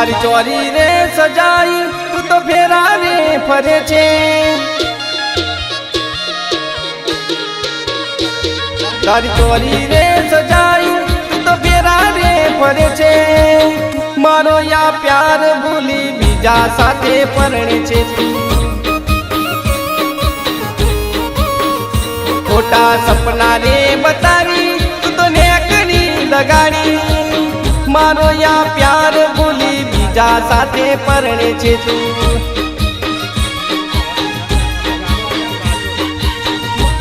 તારી ચોરી રે સજાઈ તું તો ફેરા રે ફરે છે તારી ચોરી રે સજાઈ તું તો ફેરા રે ફરે છે મારો યા પ્યાર ભૂલી બીજા સાથે પરણે છે ખોટા સપના રે બતાવી તું તો નેકની લગાડી મારો યા પ્યાર ભૂલી બીજા સાથે પરણે છે તું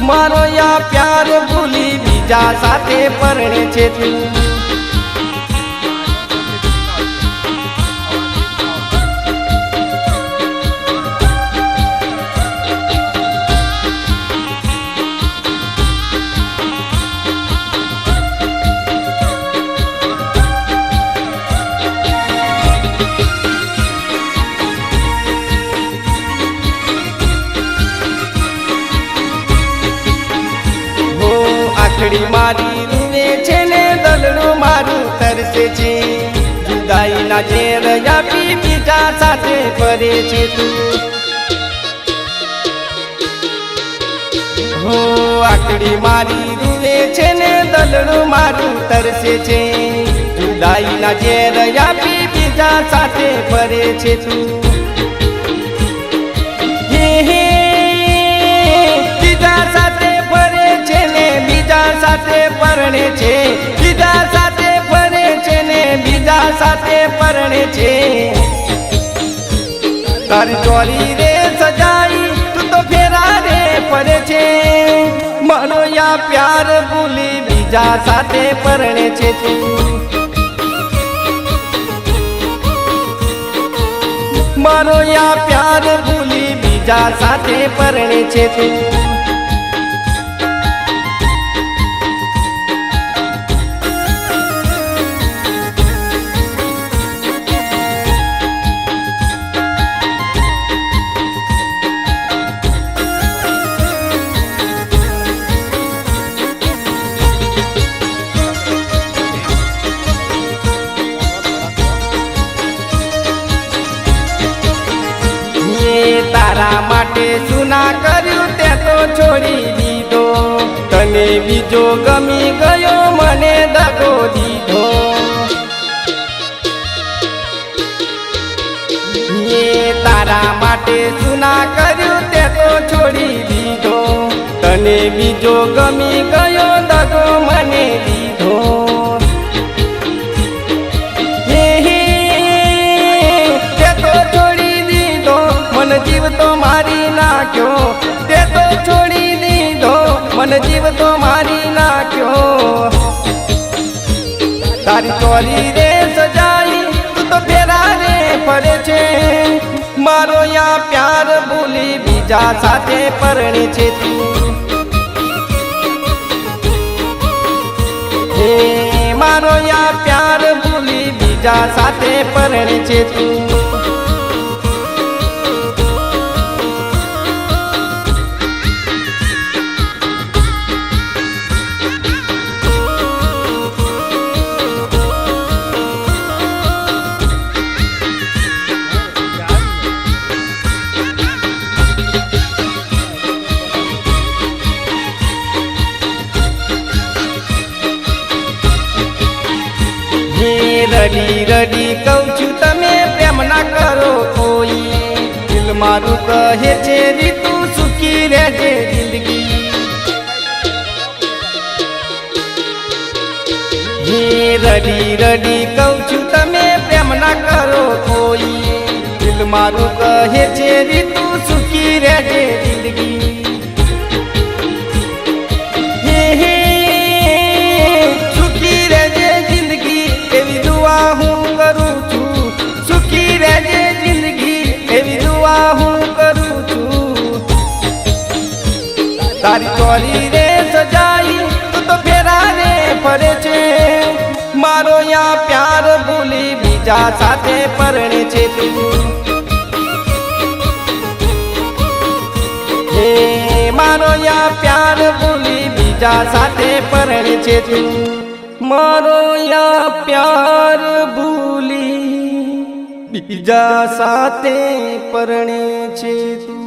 મારો યા પ્યાર ભૂલી બીજા સાથે પરણે છે તું આખડી મારી રૂવે છે ને દલડું મારું તરસે છે જુદાઈના ઝેર આપી બીજા સાથે ફરે છે તું હો આખડી મારી રૂવે છે ને દલડું મારું તરસે છે જુદાઈના ઝેર આપી બીજા સાથે ફરે છે તું બીજા સાથે ફરે છે ને બીજા સાથે પરણે છે બીજા સાથે ફરે છે ને બીજા સાથે પરણે છે તારી ચોરી રે સજાઈ તું તો ફેરા રે ફરે છે મારો યા પ્યાર ભૂલી બીજા સાથે પરણે છે તું મારો યા પ્યાર ભૂલી બીજા સાથે પરણે છે તું તારા માટે સુના કર્યું તે તો છોડી દીધો તને બીજો ગમી ગયો મને દગો દીધો તારા માટે સુના કર્યું તે તો છોડી દીધો તને બીજો ગમી ગયો દગો મને દીધો જીવ તો મારી નાખ્યો તે તો છોડી દીધો મને જીવ તો મારી નાખ્યો તારી ચોરી રે સજાઈ તું તો ફેરા રે ફરે છે મારો યા પ્યાર ભૂલી બીજા સાથે પરણે છે તું હે મારો યા પ્યાર ભૂલી બીજા સાથે પરણે છે તું રડી રડી કહું છું તમે પ્રેમ ના કરો કોઈ દિલ મારું કહે છે રીતું સુખી રહેજે જિંદગી રડી રડી કહું છું તમે પ્રેમ ના કરો કોઈ દિલ મારું કહે છે રીતું સુખી રહેજે જિંદગી સુખી રહેજે જિંદગી એવી દુઆ હું કરું છું સુખી રહેજે જિંદગી એવી દુઆ હું કરું છું તારી ચોરી રે સજાઈ તું તો ફેરા રે ફરે છે મારો યા પ્યાર ભૂલી બીજા સાથે પરણે છે તું હે મારો યા પ્યાર ભૂલી બીજા સાથે પરણે છે તું મારો યા પ્યાર ભૂલી બીજા સાથે પરણે છે તું.